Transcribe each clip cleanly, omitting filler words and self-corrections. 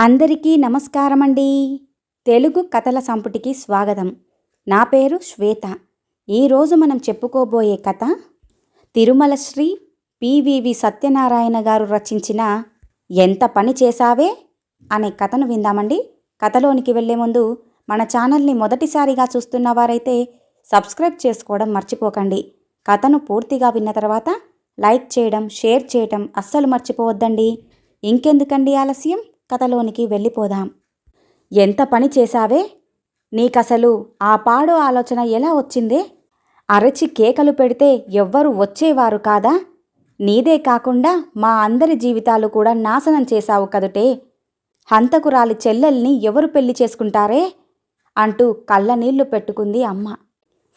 అందరికీ నమస్కారమండి. తెలుగు కథల సంపుటికి స్వాగతం. నా పేరు శ్వేత. ఈరోజు మనం చెప్పుకోబోయే కథ తిరుమల శ్రీ పివివి సత్యనారాయణ గారు రచించిన ఎంత పని చేశావే అనే కథను విందామండి. కథలోనికి వెళ్లే ముందు మన ఛానల్ని మొదటిసారిగా చూస్తున్న వారైతే సబ్స్క్రైబ్ చేసుకోవడం మర్చిపోకండి. కథను పూర్తిగా విన్న తర్వాత లైక్ చేయడం, షేర్ చేయడం అస్సలు మర్చిపోవద్దండి. ఇంకెందుకండి ఆలస్యం, కథలోనికి వెళ్ళిపోదాం. ఎంత పని చేశావే? నీకసలు ఆ పాడు ఆలోచన ఎలా వచ్చిందే? అరచి కేకలు పెడితే ఎవ్వరూ వచ్చేవారు కాదా? నీదే కాకుండా మా అందరి జీవితాలు కూడా నాశనం చేశావు కదుటే. హంతకురాలి చెల్లెల్ని ఎవరు పెళ్లి చేసుకుంటారే అంటూ కళ్ళనీళ్లు పెట్టుకుంది అమ్మ.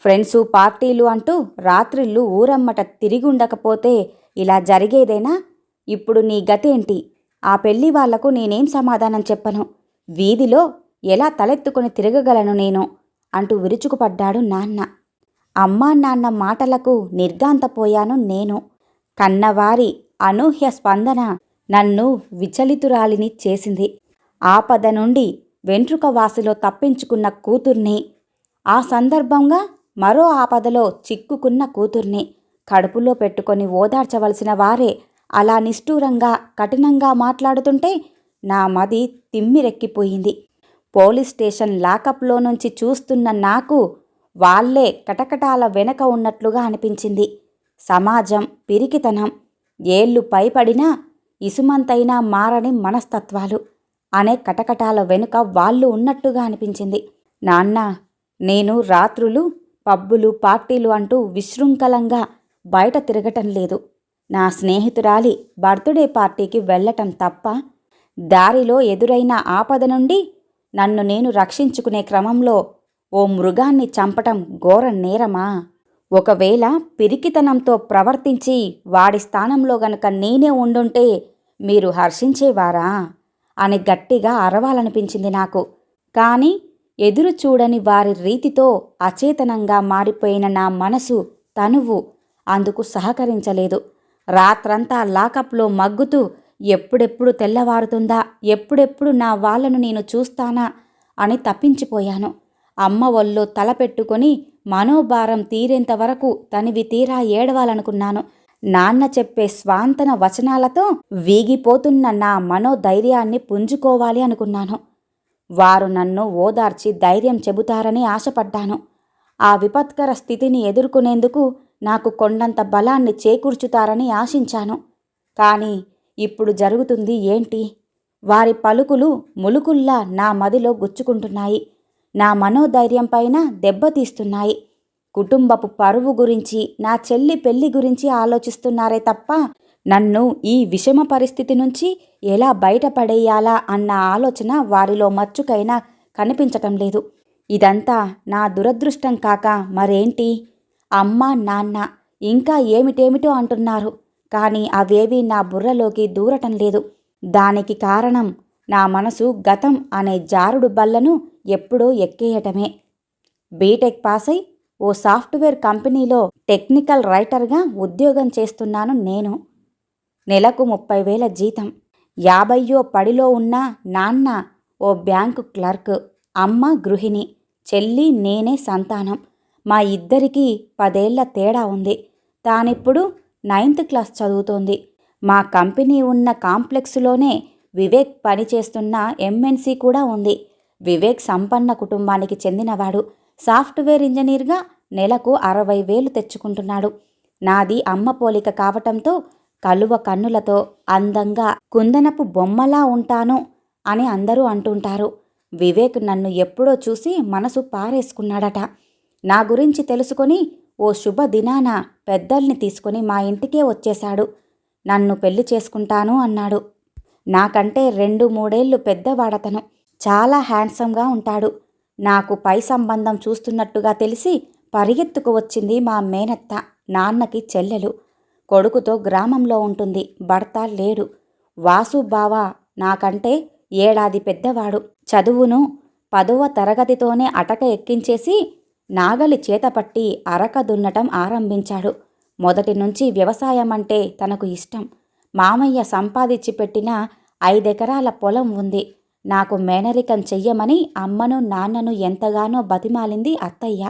ఫ్రెండ్సు, పార్టీలు అంటూ రాత్రిళ్ళు ఊరమ్మట తిరిగుండకపోతే ఇలా జరిగేదేనా? ఇప్పుడు నీ గతేంటి? ఆ పెళ్లి వాళ్లకు నేనేం సమాధానం చెప్పను? వీధిలో ఎలా తలెత్తుకుని తిరగగలను నేను అంటూ విరుచుకుపడ్డాడు నాన్న. అమ్మా నాన్న మాటలకు నిర్ఘాంతపోయాను నేను. కన్నవారి అనూహ్య స్పందన నన్ను విచలితురాలిని చేసింది. ఆపద నుండి వెంట్రుక వాసిలో తప్పించుకున్న కూతుర్ని, ఆ సందర్భంగా మరో ఆపదలో చిక్కుకున్న కూతుర్ని కడుపులో పెట్టుకొని ఓదార్చవలసిన వారే అలా నిష్ఠూరంగా కఠినంగా మాట్లాడుతుంటే నా మది తిమ్మిరెక్కిపోయింది. పోలీస్ స్టేషన్ లాకప్లో నుంచి చూస్తున్న నాకు వాళ్లే కటకటాల వెనక ఉన్నట్లుగా అనిపించింది. సమాజం పిరికితనం, ఏళ్ళు పైపడినా ఇసుమంతైనా మారని మనస్తత్వాలు అనే కటకటాల వెనుక వాళ్ళు ఉన్నట్టుగా అనిపించింది. నాన్న, నేను రాత్రులు పబ్బులు, పార్టీలు అంటూ విశృంఖలంగా బయట తిరగటం లేదు. నా స్నేహితురాలి బర్త్డే పార్టీకి వెళ్ళటం తప్ప, దారిలో ఎదురైన ఆపద నుండి నన్ను నేను రక్షించుకునే క్రమంలో ఓ మృగాన్ని చంపటం ఘోర నేరమా? ఒకవేళ పిరికితనంతో ప్రవర్తించి వాడి స్థానంలో గనక నేనే ఉండుంటే మీరు హర్షించేవారా అని గట్టిగా అరవాలనిపించింది నాకు. కానీ ఎదురు చూడని వారి రీతితో అచేతనంగా మారిపోయిన నా మనసు, తనువు అందుకు సహకరించలేదు. రాత్రంతా లాకప్లో మగ్గుతూ ఎప్పుడెప్పుడు తెల్లవారుతుందా, ఎప్పుడెప్పుడు నా వాళ్లను నేను చూస్తానా అని తప్పించిపోయాను. అమ్మ ఒళ్ళో తలపెట్టుకొని మనోభారం తీరేంత వరకు తనివి తీరా ఏడవాలనుకున్నాను. నాన్న చెప్పే స్వాంతన వచనాలతో వీగిపోతున్న నా మనోధైర్యాన్ని పుంజుకోవాలి అనుకున్నాను. వారు నన్ను ఓదార్చి ధైర్యం చెబుతారని ఆశపడ్డాను. ఆ విపత్కర స్థితిని ఎదుర్కొనేందుకు నాకు కొండంత బలాన్ని చేకూర్చుతారని ఆశించాను. కానీ ఇప్పుడు జరుగుతుంది ఏంటి? వారి పలుకులు ములుకుల్లా నా మదిలో గుచ్చుకుంటున్నాయి. నా మనోధైర్యం పైన దెబ్బతీస్తున్నాయి. కుటుంబపు పరువు గురించి, నా చెల్లి పెళ్లి గురించి ఆలోచిస్తున్నారే తప్ప నన్ను ఈ విషమ పరిస్థితి నుంచి ఎలా బయటపడేయాలా అన్న ఆలోచన వారిలో మచ్చుకైనా కనిపించటం లేదు. ఇదంతా నా దురదృష్టం కాక మరేంటి? అమ్మ నాన్న ఇంకా ఏమిటేమిటో అంటున్నారు, కానీ అవేవీ నా బుర్రలోకి దూరటం లేదు. దానికి కారణం నా మనసు గతం అనే జారుడు బల్లను ఎప్పుడో ఎక్కేయటమే. బీటెక్ పాస్ అయి ఓ సాఫ్ట్వేర్ కంపెనీలో టెక్నికల్ రైటర్గా ఉద్యోగం చేస్తున్నాను నేను. నెలకు 30,000 జీతం. 50వ పడిలో ఉన్న నాన్న ఓ బ్యాంకు క్లర్క్, అమ్మ గృహిణి, చెల్లి నేనే సంతానం. మా ఇద్దరికీ 10 ఏళ్ల తేడా ఉంది. తానిప్పుడు 9th క్లాస్ చదువుతోంది. మా కంపెనీ ఉన్న కాంప్లెక్స్లోనే వివేక్ పనిచేస్తున్న ఎంఎన్సీ కూడా ఉంది. వివేక్ సంపన్న కుటుంబానికి చెందినవాడు. సాఫ్ట్వేర్ ఇంజనీర్గా నెలకు 60,000 తెచ్చుకుంటున్నాడు. నాది అమ్మ పోలిక కావటంతో కలువ కన్నులతో అందంగా కుందనపు బొమ్మలా ఉంటాను అని అందరూ అంటుంటారు. వివేక్ నన్ను ఎప్పుడో చూసి మనసు పారేసుకున్నాడట. నా గురించి తెలుసుకొని ఓ శుభదినాన పెద్దల్ని తీసుకొని మా ఇంటికే వచ్చేశాడు. నన్ను పెళ్లి చేసుకుంటాను అన్నాడు. నాకంటే 2-3 ఏళ్లు పెద్దవాడతను. చాలా హ్యాండ్సమ్గా ఉంటాడు. నాకు పై సంబంధం చూస్తున్నట్టుగా తెలిసి పరిగెత్తుకు వచ్చింది మా మేనత్త, నాన్నకి చెల్లెలు. కొడుకుతో గ్రామంలో ఉంటుంది. భర్త లేడు. వాసు బావ నాకంటే ఏడాది పెద్దవాడు. చదువును 10వ తరగతితోనే అటక ఎక్కించేసి నాగలి చేతపట్టి అరక దున్నటం ఆరంభించాడు. మొదటి నుంచి వ్యవసాయం అంటే తనకు ఇష్టం. మామయ్య సంపాదించి పెట్టిన 5 ఎకరాల పొలం ఉంది. నాకు మేనరికం చెయ్యమని అమ్మను నాన్నను ఎంతగానో బతిమాలింది అత్తయ్య.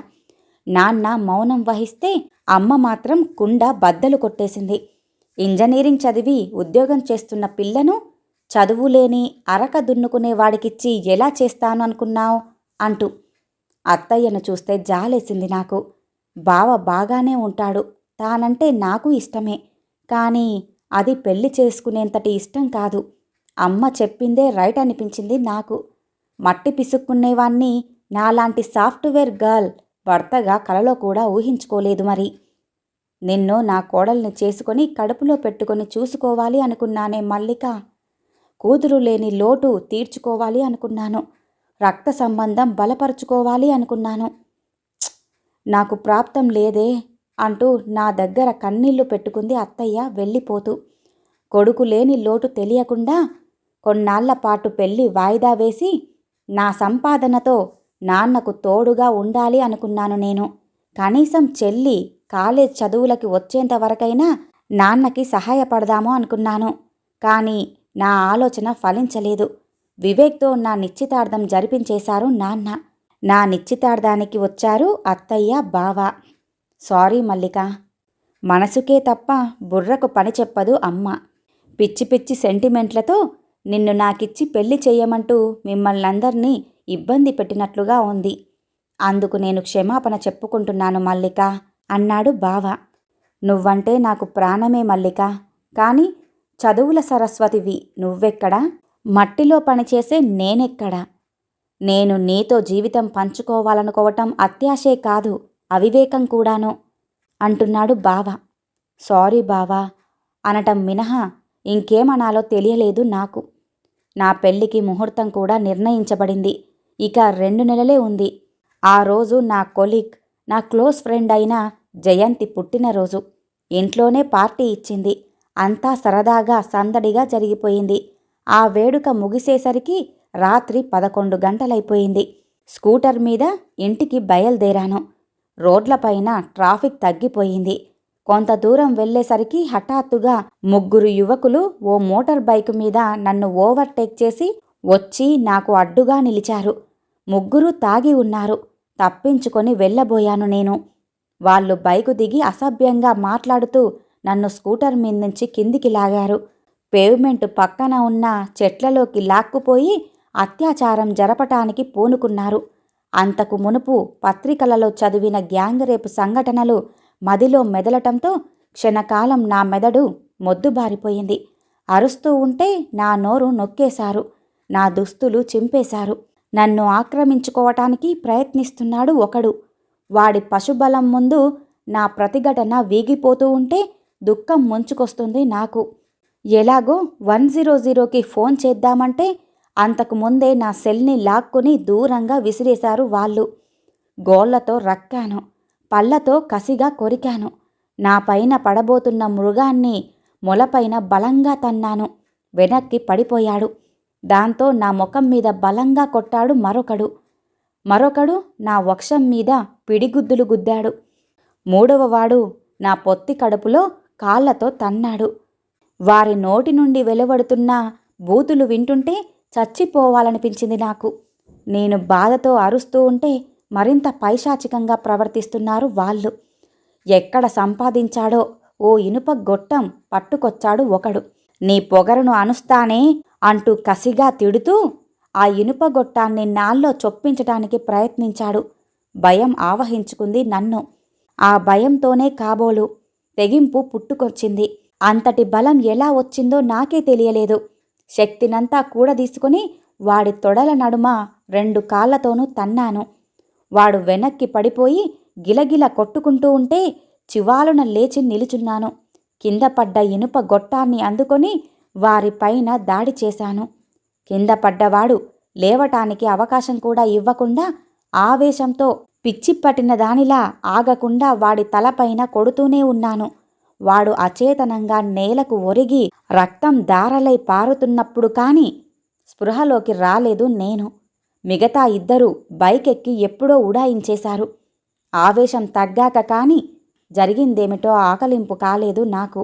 నాన్న మౌనం వహిస్తే అమ్మ మాత్రం కుండ బద్దలు కొట్టేసింది. ఇంజనీరింగ్ చదివి ఉద్యోగం చేస్తున్న పిల్లను చదువులేని అరక దున్నుకునే వాడికిచ్చి ఎలా చేస్తాను అనుకున్నావు అంటూ. అత్తయ్యను చూస్తే జాలేసింది నాకు. బావ బాగానే ఉంటాడు, తానంటే నాకు ఇష్టమే, కానీ అది పెళ్లి చేసుకునేంతటి ఇష్టం కాదు. అమ్మ చెప్పిందే రైట్ అనిపించింది నాకు. మట్టి పిసుక్కునేవాణ్ణి నాలాంటి సాఫ్ట్వేర్ గర్ల్ భర్తగా కలలో కూడా ఊహించుకోలేదు మరి. నిన్ను నా కోడల్ని చేసుకొని కడుపులో పెట్టుకొని చూసుకోవాలి అనుకున్నానే మల్లిక. కూతురు లేని లోటు తీర్చుకోవాలి అనుకున్నాను. రక్త సంబంధం బలపరుచుకోవాలి అనుకున్నాను. నాకు ప్రాప్తం లేదే అంటూ నా దగ్గర కన్నీళ్లు పెట్టుకుంది అత్తయ్య వెళ్ళిపోతూ. కొడుకు లేని లోటు తెలియకుండా కొన్నాళ్ల పాటు పెళ్లి వాయిదా వేసి నా సంపాదనతో నాన్నకు తోడుగా ఉండాలి అనుకున్నాను నేను. కనీసం చెల్లి కాలేజ్ చదువులకి వచ్చేంతవరకైనా నాన్నకి సహాయపడదాము అనుకున్నాను. కానీ నా ఆలోచన ఫలించలేదు. వివేక్తో నా నిశ్చితార్థం జరిపించేశారు నాన్న. నా నిశ్చితార్థానికి వచ్చారు అత్తయ్య, బావ. సారీ మల్లిక, మనసుకే తప్ప బుర్రకు పని చెప్పదు అమ్మ. పిచ్చి పిచ్చి సెంటిమెంట్లతో నిన్ను నాకిచ్చి పెళ్లి చెయ్యమంటూ మిమ్మల్నందర్నీ ఇబ్బంది పెట్టినట్లుగా ఉంది. అందుకు నేను క్షమాపణ చెప్పుకుంటున్నాను మల్లిక అన్నాడు బావ. నువ్వంటే నాకు ప్రాణమే మల్లిక, కానీ చదువుల సరస్వతివి నువ్వెక్కడా, మట్టిలో పనిచేసే నేనెక్కడా? నేను నీతో జీవితం పంచుకోవాలనుకోవటం అత్యాశే కాదు, అవివేకం కూడాను అంటున్నాడు బావ. సారీ బావా అనటం మినహా ఇంకేమనాలో తెలియలేదు నాకు. నా పెళ్లికి ముహూర్తం కూడా నిర్ణయించబడింది. ఇక 2 నెలలే ఉంది. ఆ రోజు నా కొలీగ్, నా క్లోజ్ ఫ్రెండ్ అయిన జయంతి పుట్టినరోజు. ఇంట్లోనే పార్టీ ఇచ్చింది. అంతా సరదాగా సందడిగా జరిగిపోయింది. ఆ వేడుక ముగిసేసరికి రాత్రి 11 గంటలైపోయింది. స్కూటర్ మీద ఇంటికి బయలుదేరాను. రోడ్లపైన ట్రాఫిక్ తగ్గిపోయింది. కొంత దూరం వెళ్లేసరికి హఠాత్తుగా 3 యువకులు ఓ మోటార్ బైక్ మీద నన్ను ఓవర్టేక్ చేసి వచ్చి నాకు అడ్డుగా నిలిచారు. 3 తాగి ఉన్నారు. తప్పించుకొని వెళ్ళబోయాను నేను. వాళ్ళు బైకు దిగి అసభ్యంగా మాట్లాడుతూ నన్ను స్కూటర్ మీద నుంచి కిందికి లాగారు. పేవ్మెంట్ పక్కన ఉన్న చెట్లలోకి లాక్కుపోయి అత్యాచారం జరపటానికి పూనుకున్నారు. అంతకు మునుపు పత్రికలలో చదివిన గ్యాంగ్ రేపు సంఘటనలు మదిలో మెదలటంతో క్షణకాలం నా మెదడు మొద్దుబారిపోయింది. అరుస్తూ ఉంటే నా నోరు నొక్కేశారు. నా దుస్తులు చింపేశారు. నన్ను ఆక్రమించుకోవటానికి ప్రయత్నిస్తున్నాడు ఒకడు. వాడి పశుబలం ముందు నా ప్రతిఘటన వీగిపోతూ ఉంటే దుఃఖం ముంచుకొస్తుంది నాకు. ఎలాగో 100కి ఫోన్ చేద్దామంటే అంతకు ముందే నా సెల్ని లాక్కుని దూరంగా విసిరేశారు వాళ్ళు. గోళ్లతో రక్కాను, పళ్ళతో కసిగా కొరికాను. నా పైన పడబోతున్న మృగాన్ని మొలపైన బలంగా తన్నాను. వెనక్కి పడిపోయాడు. దాంతో నా ముఖం మీద బలంగా కొట్టాడు మరొకడు నా వక్షం మీద పిడిగుద్దులు గుద్దాడు. 3వవాడు నా పొత్తి కడుపులో కాళ్లతో తన్నాడు. వారి నోటి నుండి వెలువడుతున్న బూతులు వింటుంటే చచ్చిపోవాలనిపించింది నాకు. నేను బాధతో అరుస్తూ ఉంటే మరింత పైశాచికంగా ప్రవర్తిస్తున్నారు వాళ్ళు. ఎక్కడ సంపాదించాడో ఓ ఇనుప గొట్టం పట్టుకొచ్చాడు ఒకడు. నీ పొగరును అనుస్తానే అంటూ కసిగా తిడుతూ ఆ ఇనుప గొట్టాన్ని నాల్లో చొప్పించటానికి ప్రయత్నించాడు. భయం ఆవహించుకుంది నన్ను. ఆ భయంతోనే కాబోలు తెగింపు పుట్టుకొచ్చింది. అంతటి బలం ఎలా వచ్చిందో నాకే తెలియలేదు. శక్తినంతా కూడదీసుకుని వాడి తొడల నడుమ 2 కాళ్లతోనూ తన్నాను. వాడు వెనక్కి పడిపోయి గిలగిల కొట్టుకుంటూ ఉంటే చివాలున లేచి నిలుచున్నాను. కింద పడ్డ ఇనుప గొట్టాన్ని అందుకొని వారిపైన దాడి చేశాను. కింద పడ్డవాడు లేవటానికి అవకాశం కూడా ఇవ్వకుండా ఆవేశంతో పిచ్చి పట్టిన దానిలా ఆగకుండా వాడి తలపైన కొడుతూనే ఉన్నాను. వాడు అచేతనంగా నేలకు ఒరిగి రక్తం దారలై పారుతున్నప్పుడు కానీ స్పృహలోకి రాలేదు నేను. మిగతా 2 బైక్ ఎక్కి ఎప్పుడో ఉడాయించేశారు. ఆవేశం తగ్గాక కానీ జరిగిందేమిటో ఆకలింపు కాలేదు నాకు.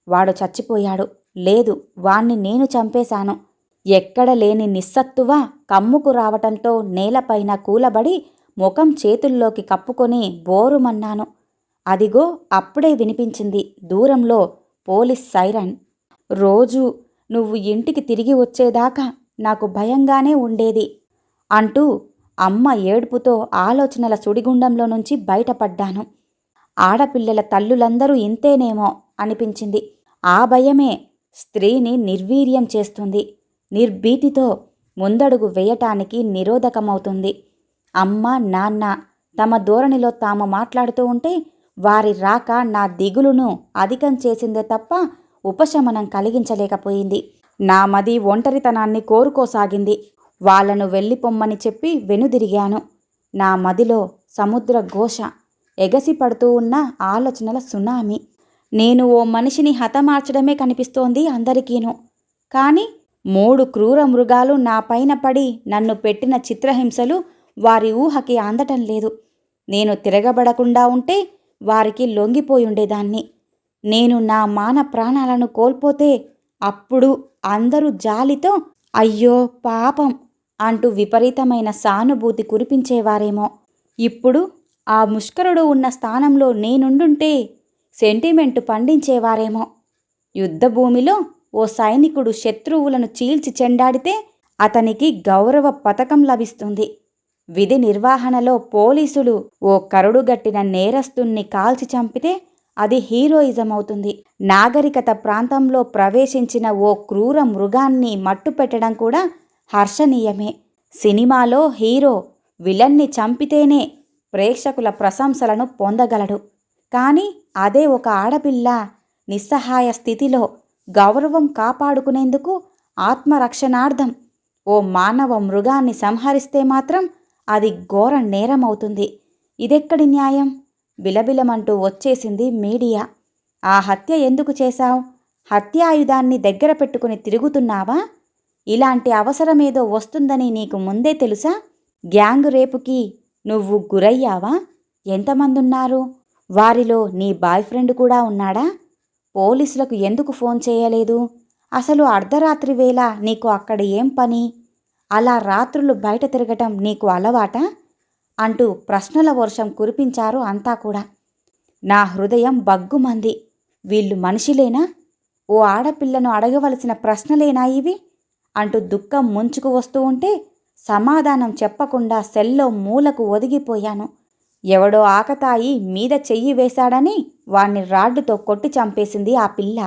వాడు చచ్చిపోయాడు. లేదు, వాణ్ణి నేను చంపేశాను. ఎక్కడ లేని నిస్సత్తువ కమ్ముకు రావటంతో నేలపైన కూలబడి ముఖం చేతుల్లోకి కప్పుకొని బోరుమన్నాను. అదిగో అప్పుడే వినిపించింది దూరంలో పోలీస్ సైరన్. రోజూ నువ్వు ఇంటికి తిరిగి వచ్చేదాకా నాకు భయంగానే ఉండేది అంటూ అమ్మ ఏడుపుతో ఆలోచనల సుడిగుండంలో నుంచి బయటపడ్డాను. ఆడపిల్లల తల్లులందరూ ఇంతేనేమో అనిపించింది. ఆ భయమే స్త్రీని నిర్వీర్యం చేస్తుంది, నిర్భీతితో ముందడుగు వేయటానికి నిరోధకమవుతుంది. అమ్మ నాన్న తమ ధోరణిలో తాము మాట్లాడుతూ ఉంటే వారి రాక నా దిగులును అధికం చేసిందే తప్ప ఉపశమనం కలిగించలేకపోయింది. నా మది ఒంటరితనాన్ని కోరుకోసాగింది. వాళ్లను వెళ్ళిపొమ్మని చెప్పి వెనుదిరిగాను. నా మదిలో సముద్ర ఘోష, ఎగసిపడుతూ ఉన్న ఆలోచనల సునామీ. నేను ఓ మనిషిని హతమార్చడమే కనిపిస్తోంది అందరికీను. కానీ 3 క్రూర మృగాలు నా పైన పడి నన్ను పెట్టిన చిత్రహింసలు వారి ఊహకి అందటం లేదు. నేను తిరగబడకుండా ఉంటే వారికి లొంగిపోయుండేదాన్ని. నేను నా మాన ప్రాణాలను కోల్పోతే అప్పుడు అందరూ జాలితో అయ్యో పాపం అంటూ విపరీతమైన సానుభూతి కురిపించేవారేమో. ఇప్పుడు ఆ ముష్కరుడు ఉన్న స్థానంలో నేనుండుంటే సెంటిమెంటు పండించేవారేమో. యుద్ధభూమిలో ఓ సైనికుడు శత్రువులను చీల్చి చెండాడితే అతనికి గౌరవ పతకం లభిస్తుంది. విధి నిర్వహణలో పోలీసులు ఓ కరుడుగట్టిన నేరస్తుణ్ణి కాల్చి చంపితే అది హీరోయిజం అవుతుంది. నాగరికత ప్రాంతంలో ప్రవేశించిన ఓ క్రూర మృగాన్ని మట్టుపెట్టడం కూడా హర్షణీయమే. సినిమాలో హీరో విలన్ని చంపితేనే ప్రేక్షకుల ప్రశంసలను పొందగలడు. కానీ అదే ఒక ఆడపిల్ల నిస్సహాయ స్థితిలో గౌరవం కాపాడుకునేందుకు ఆత్మరక్షణార్థం ఓ మానవ మృగాన్ని సంహరిస్తే మాత్రం అది ఘోర నేరమవుతుంది. ఇదెక్కడి న్యాయం? బిలబిలమంటూ వచ్చేసింది మీడియా. ఆ హత్య ఎందుకు చేశావు? హత్యాయుధాన్ని దగ్గర పెట్టుకుని తిరుగుతున్నావా? ఇలాంటి అవసరమేదో వస్తుందని నీకు ముందే తెలుసా? గ్యాంగ్ రేపుకి నువ్వు గురయ్యావా? ఎంతమందున్నారు? వారిలో నీ బాయ్ ఫ్రెండ్ కూడా ఉన్నాడా? పోలీసులకు ఎందుకు ఫోన్ చేయలేదు? అసలు అర్ధరాత్రి వేళ నీకు అక్కడ ఏం పని? అలా రాత్రులు బయట తిరగటం నీకు అలవాటా? అంటూ ప్రశ్నల వర్షం కురిపించారు అంతా కూడా. నా హృదయం బగ్గుమంది. వీళ్ళు మనిషిలేనా? ఓ ఆడపిల్లను అడగవలసిన ప్రశ్నలేనా ఇవి? అంటూ దుఃఖం ముంచుకు వస్తూ ఉంటే సమాధానం చెప్పకుండా సెల్లో మూలకు ఒదిగిపోయాను. ఎవడో ఆకతాయి మీద చెయ్యి వేశాడని వాణ్ణి రాడ్డుతో కొట్టి చంపేసింది ఆ పిల్ల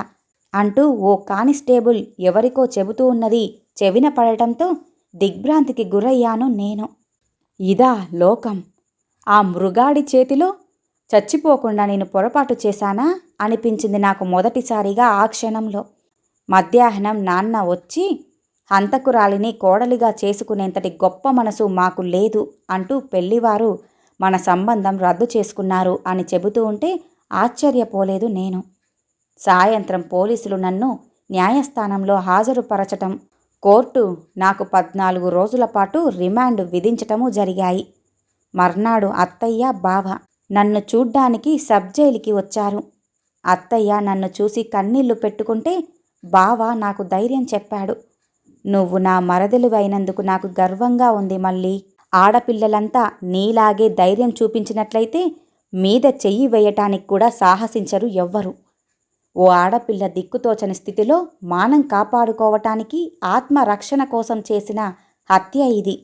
అంటూ ఓ కానిస్టేబుల్ ఎవరికో చెబుతూ ఉన్నది చెవిన పడటంతో దిగ్భ్రాంతికి గురయ్యాను నేను. ఇదా లోకం? ఆ మృగాడి చేతిలో చచ్చిపోకుండా నేను పొరపాటు చేశానా అనిపించింది నాకు మొదటిసారిగా ఆ క్షణంలో. మధ్యాహ్నం నాన్న వచ్చి హంతకురాలిని కోడలిగా చేసుకునేంతటి గొప్ప మనసు మాకు లేదు అంటూ పెళ్లివారు మన సంబంధం రద్దు చేసుకున్నారు అని చెబుతూ ఉంటే ఆశ్చర్యపోలేదు నేను. సాయంత్రం పోలీసులు నన్ను న్యాయస్థానంలో హాజరుపరచటం, కోర్టు నాకు 14 రోజుల పాటు రిమాండ్ విధించటము జరిగాయి. మర్నాడు అత్తయ్య, బావ నన్ను చూడ్డానికి సబ్ జైలుకి వచ్చారు. అత్తయ్య నన్ను చూసి కన్నీళ్లు పెట్టుకుంటే బావ నాకు ధైర్యం చెప్పాడు. నువ్వు నా మరదలివైనందుకు నాకు గర్వంగా ఉంది మళ్ళీ. ఆడపిల్లలంతా నీలాగే ధైర్యం చూపించినట్లయితే మీద చెయ్యి వేయటానికి కూడా సాహసించరు ఎవ్వరు. ఓ ఆడపిల్ల దిక్కుతోచని స్థితిలో మానం కాపాడుకోవటానికి ఆత్మరక్షణ కోసం చేసిన హత్య ఇది.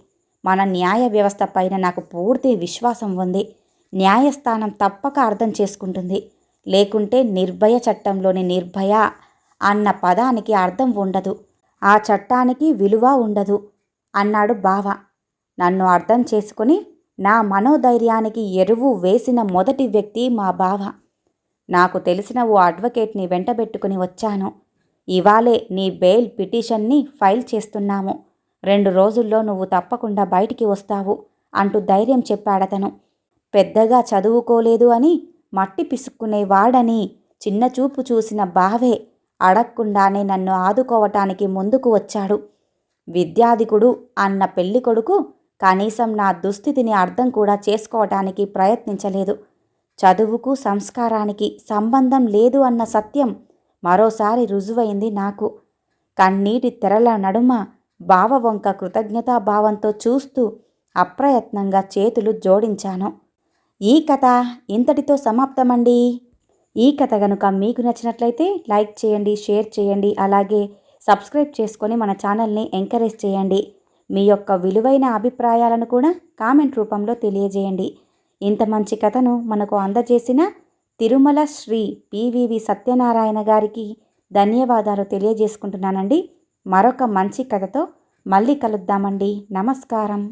మన న్యాయ వ్యవస్థ పైన నాకు పూర్తి విశ్వాసం ఉంది. న్యాయస్థానం తప్పక అర్థం చేసుకుంటుంది. లేకుంటే నిర్భయ చట్టంలోని నిర్భయ అన్న పదానికి అర్థం ఉండదు, ఆ చట్టానికి విలువ ఉండదు అన్నాడు బావ. నన్ను అర్థం చేసుకుని నా మనోధైర్యానికి ఎరువు వేసిన మొదటి వ్యక్తి మా బావ. నాకు తెలిసిన ఓ అడ్వకేట్ని వెంటబెట్టుకుని వచ్చాను. ఇవాళే నీ బెయిల్ పిటిషన్ని ఫైల్ చేస్తున్నాము. 2 రోజుల్లో నువ్వు తప్పకుండా బయటికి వస్తావు అంటూ ధైర్యం చెప్పాడతను. పెద్దగా చదువుకోలేదు అని, మట్టి పిసుక్కునేవాడని చిన్నచూపు చూసిన బావే అడగకుండానే నన్ను ఆదుకోవటానికి ముందుకు వచ్చాడు. విద్యాధికుడు అన్న పెళ్ళికొడుకు కనీసం నా దుస్థితిని అర్థం కూడా చేసుకోవటానికి ప్రయత్నించలేదు. చదువుకు సంస్కారానికి సంబంధం లేదు అన్న సత్యం మరోసారి రుజువైంది నాకు. కన్నీటి తెరల నడుమ బావ వంక కృతజ్ఞతాభావంతో చూస్తూ అప్రయత్నంగా చేతులు జోడించాను. ఈ కథ ఇంతటితో సమాప్తమండి. ఈ కథ కనుక మీకు నచ్చినట్లయితే లైక్ చేయండి, షేర్ చేయండి, అలాగే సబ్స్క్రైబ్ చేసుకొని మన ఛానల్ని ఎంకరేజ్ చేయండి. మీ యొక్క విలువైన అభిప్రాయాలను కూడా కామెంట్ రూపంలో తెలియజేయండి. ఇంత మంచి కథను మనకు అందజేసిన తిరుమల శ్రీ పివివి సత్యనారాయణ గారికి ధన్యవాదాలు తెలియజేసుకుంటున్నానండి. మరొక మంచి కథతో మళ్ళీ కలుద్దామండి. నమస్కారం.